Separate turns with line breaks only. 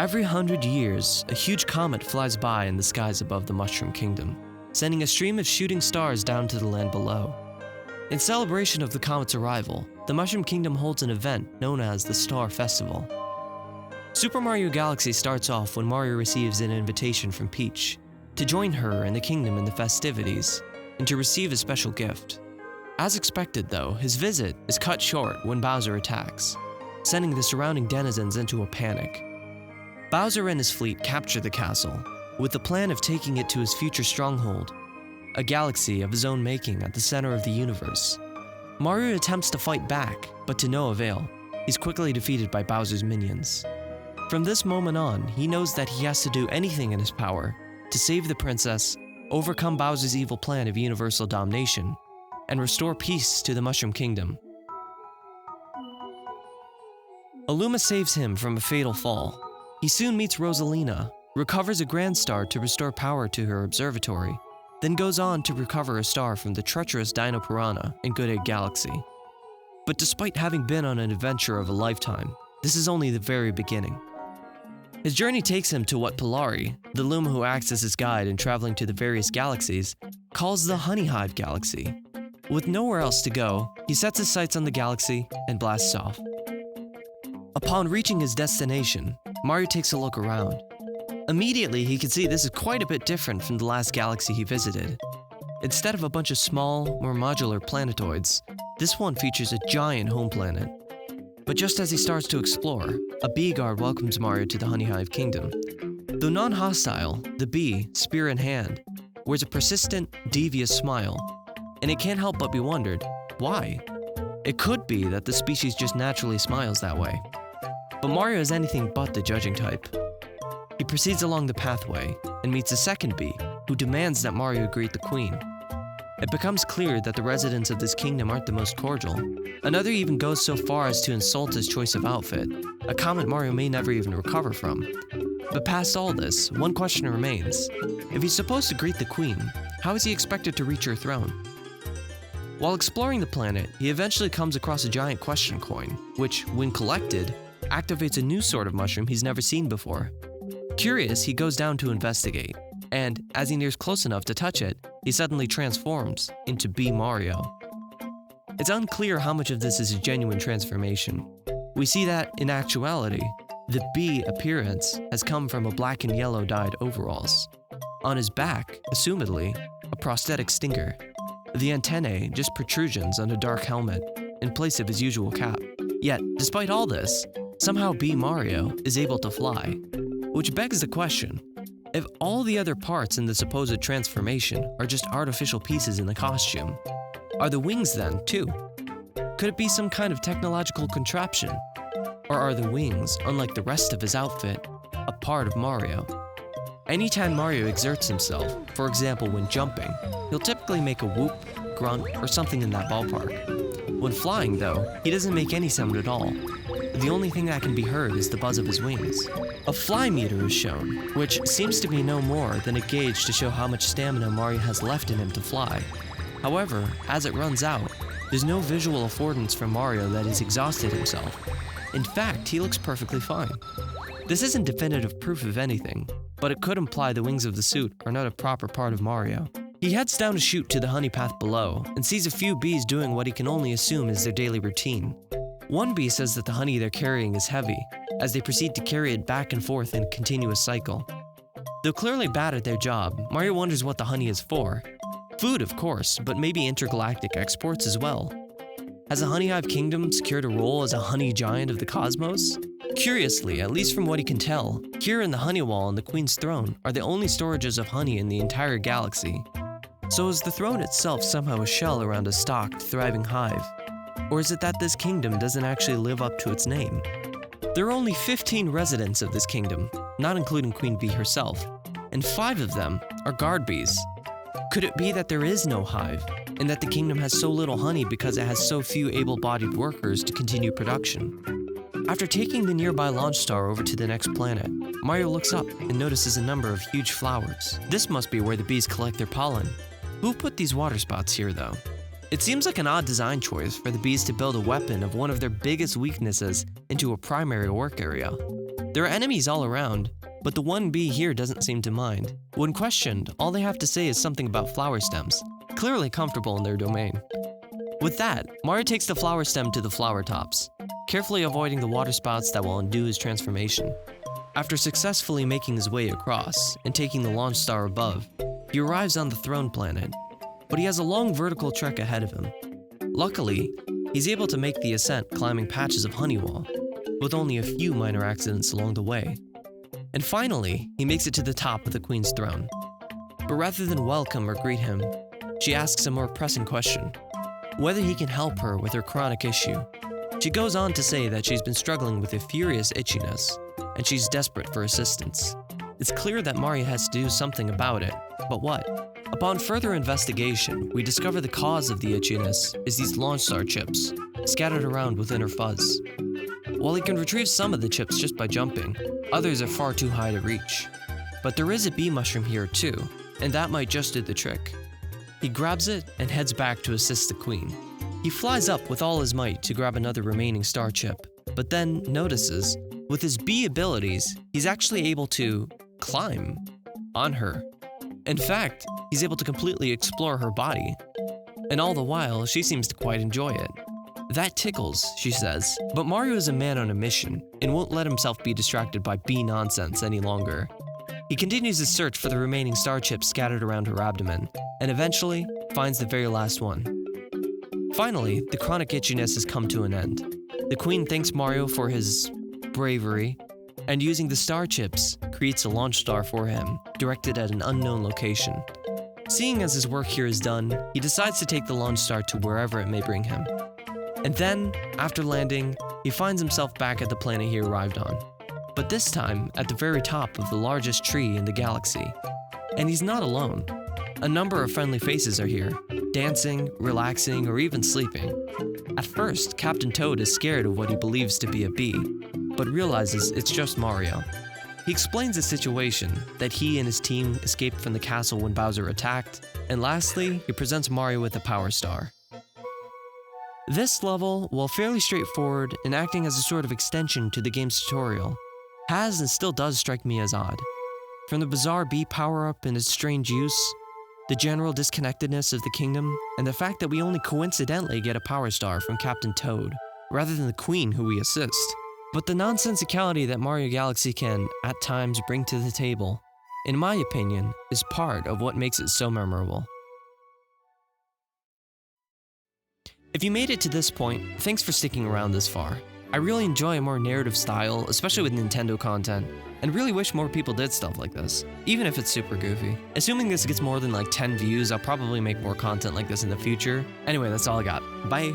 Every 100 years, a huge comet flies by in the skies above the Mushroom Kingdom, sending a stream of shooting stars down to the land below. In celebration of the comet's arrival, the Mushroom Kingdom holds an event known as the Star Festival. Super Mario Galaxy starts off when Mario receives an invitation from Peach to join her and the kingdom in the festivities and to receive a special gift. As expected though, his visit is cut short when Bowser attacks, sending the surrounding denizens into a panic. Bowser and his fleet capture the castle, with the plan of taking it to his future stronghold, a galaxy of his own making at the center of the universe. Mario attempts to fight back, but to no avail. He's quickly defeated by Bowser's minions. From this moment on, he knows that he has to do anything in his power to save the princess, overcome Bowser's evil plan of universal domination, and restore peace to the Mushroom Kingdom. Illuma saves him from a fatal fall. He soon meets Rosalina, recovers a grand star to restore power to her observatory, then goes on to recover a star from the treacherous Dino Piranha in Good Egg Galaxy. But despite having been on an adventure of a lifetime, this is only the very beginning. His journey takes him to what Polari, the Luma who acts as his guide in traveling to the various galaxies, calls the Honeyhive Galaxy. With nowhere else to go, he sets his sights on the galaxy and blasts off. Upon reaching his destination, Mario takes a look around. Immediately, he can see this is quite a bit different from the last galaxy he visited. Instead of a bunch of small, more modular planetoids, this one features a giant home planet. But just as he starts to explore, a bee guard welcomes Mario to the Honeyhive Kingdom. Though non-hostile, the bee, spear in hand, wears a persistent, devious smile, and it can't help but be wondered, why? It could be that the species just naturally smiles that way. But Mario is anything but the judging type. He proceeds along the pathway and meets a second bee, who demands that Mario greet the queen. It becomes clear that the residents of this kingdom aren't the most cordial. Another even goes so far as to insult his choice of outfit, a comment Mario may never even recover from. But past all this, one question remains. If he's supposed to greet the queen, how is he expected to reach her throne? While exploring the planet, he eventually comes across a giant question coin, which, when collected, activates a new sort of mushroom he's never seen before. Curious, he goes down to investigate, and as he nears close enough to touch it, he suddenly transforms into Bee Mario. It's unclear how much of this is a genuine transformation. We see that, in actuality, the bee appearance has come from a black and yellow dyed overalls. On his back, assumedly, a prosthetic stinger. The antennae just protrusions on a dark helmet, in place of his usual cap. Yet, despite all this, somehow Bee Mario is able to fly. Which begs the question, if all the other parts in the supposed transformation are just artificial pieces in the costume, are the wings then, too? Could it be some kind of technological contraption? Or are the wings, unlike the rest of his outfit, a part of Mario? Anytime Mario exerts himself, for example when jumping, he'll typically make a whoop, grunt, or something in that ballpark. When flying, though, he doesn't make any sound at all. The only thing that can be heard is the buzz of his wings. A fly meter is shown, which seems to be no more than a gauge to show how much stamina Mario has left in him to fly. However, as it runs out, there's no visual affordance from Mario that he's exhausted himself. In fact, he looks perfectly fine. This isn't definitive proof of anything, but it could imply the wings of the suit are not a proper part of Mario. He heads down a chute to the honey path below and sees a few bees doing what he can only assume is their daily routine. One bee says that the honey they're carrying is heavy, as they proceed to carry it back and forth in a continuous cycle. Though clearly bad at their job, Mario wonders what the honey is for. Food, of course, but maybe intergalactic exports as well. Has the Honeyhive Kingdom secured a role as a honey giant of the cosmos? Curiously, at least from what he can tell, here in the honey wall and the Queen's throne are the only storages of honey in the entire galaxy. So is the throne itself somehow a shell around a stocked, thriving hive? Or is it that this kingdom doesn't actually live up to its name? There are only 15 residents of this kingdom, not including Queen Bee herself, and 5 of them are guard bees. Could it be that there is no hive, and that the kingdom has so little honey because it has so few able-bodied workers to continue production? After taking the nearby launch star over to the next planet, Mario looks up and notices a number of huge flowers. This must be where the bees collect their pollen. Who put these water spots here, though? It seems like an odd design choice for the bees to build a weapon of one of their biggest weaknesses into a primary work area. There are enemies all around, but the one bee here doesn't seem to mind. When questioned, all they have to say is something about flower stems, clearly comfortable in their domain. With that, Mario takes the flower stem to the flower tops, carefully avoiding the water spouts that will undo his transformation. After successfully making his way across and taking the launch star above, he arrives on the throne planet, but he has a long vertical trek ahead of him. Luckily, he's able to make the ascent climbing patches of honey wall, with only a few minor accidents along the way. And finally, he makes it to the top of the Queen's throne. But rather than welcome or greet him, she asks a more pressing question: whether he can help her with her chronic issue. She goes on to say that she's been struggling with a furious itchiness, and she's desperate for assistance. It's clear that Mario has to do something about it, but what? Upon further investigation, we discover the cause of the itchiness is these launch star chips, scattered around within her fuzz. While he can retrieve some of the chips just by jumping, others are far too high to reach. But there is a bee mushroom here too, and that might just do the trick. He grabs it and heads back to assist the Queen. He flies up with all his might to grab another remaining star chip, but then notices, with his bee abilities, he's actually able to climb on her. In fact, he's able to completely explore her body, and all the while, she seems to quite enjoy it. That tickles, she says, but Mario is a man on a mission and won't let himself be distracted by bee nonsense any longer. He continues his search for the remaining star chips scattered around her abdomen, and eventually finds the very last one. Finally, the chronic itchiness has come to an end. The Queen thanks Mario for his bravery, and using the star chips, creates a launch star for him, directed at an unknown location. Seeing as his work here is done, he decides to take the launch star to wherever it may bring him. And then, after landing, he finds himself back at the planet he arrived on, but this time at the very top of the largest tree in the galaxy. And he's not alone. A number of friendly faces are here, dancing, relaxing, or even sleeping. At first, Captain Toad is scared of what he believes to be a bee, but realizes it's just Mario. He explains the situation, that he and his team escaped from the castle when Bowser attacked, and lastly, he presents Mario with a power star. This level, while fairly straightforward and acting as a sort of extension to the game's tutorial, has and still does strike me as odd. From the bizarre bee power-up and its strange use, the general disconnectedness of the kingdom, and the fact that we only coincidentally get a power star from Captain Toad, rather than the Queen who we assist. But the nonsensicality that Mario Galaxy can, at times, bring to the table, in my opinion, is part of what makes it so memorable. If you made it to this point, thanks for sticking around this far. I really enjoy a more narrative style, especially with Nintendo content, and really wish more people did stuff like this, even if it's super goofy. Assuming this gets more than like 10 views, I'll probably make more content like this in the future. Anyway, that's all I got. Bye!